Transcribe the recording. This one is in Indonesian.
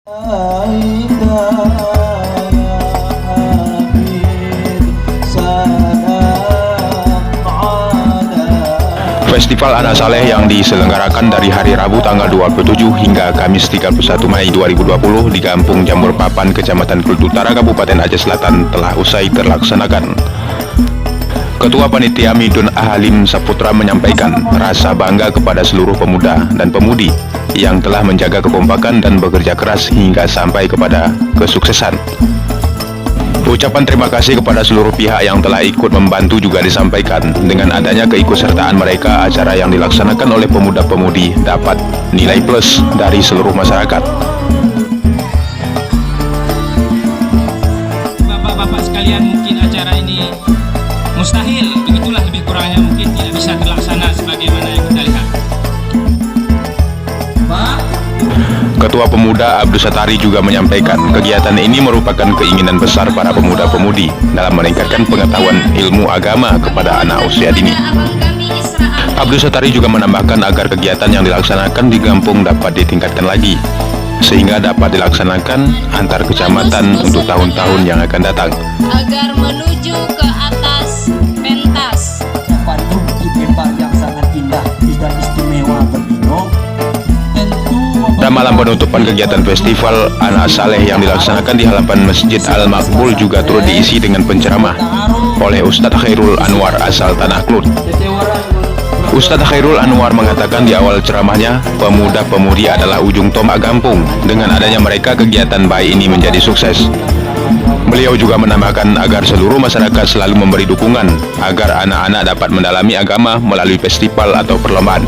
Festival Anak Saleh yang diselenggarakan dari hari Rabu tanggal 27 hingga Kamis 31 Mei 2020 di Kampung Jambor Papan, Kecamatan Kulit Utara, Kabupaten Aceh Selatan telah usai terlaksanakan. Ketua Panitia Midun Ahalim Saputra menyampaikan rasa bangga kepada seluruh pemuda dan pemudi yang telah menjaga kekompakan dan bekerja keras hingga sampai kepada kesuksesan. Ucapan terima kasih kepada seluruh pihak yang telah ikut membantu juga disampaikan. Dengan adanya keikutsertaan mereka, acara yang dilaksanakan oleh pemuda-pemudi dapat nilai plus dari seluruh masyarakat. Bapak-bapak sekalian, mungkin acara ini mustahil, begitulah lebih kurangnya, mungkin tidak bisa terlaksana sebagaimana yang kita lihat. Ketua Pemuda Abdus Satari juga menyampaikan kegiatan ini merupakan keinginan besar para pemuda-pemudi dalam meningkatkan pengetahuan ilmu agama kepada anak usia dini. Abdus Satari juga menambahkan agar kegiatan yang dilaksanakan di kampung dapat ditingkatkan lagi, sehingga dapat dilaksanakan antar kecamatan untuk tahun-tahun yang akan datang. Agar menuju ke atas pentas. Bandung di Pembar yang sangat indah dan istimewa berbino. Pada malam penutupan kegiatan festival Anak Saleh yang dilaksanakan di halaman Masjid Al-Makbul juga turut diisi dengan penceramah oleh Ustadz Khairul Anwar asal Tanah Klut. Ustadz Khairul Anwar mengatakan di awal ceramahnya, pemuda-pemudi adalah ujung tombak kampung. Dengan adanya mereka, kegiatan baik ini menjadi sukses. Beliau juga menambahkan agar seluruh masyarakat selalu memberi dukungan agar anak-anak dapat mendalami agama melalui festival atau perlombaan.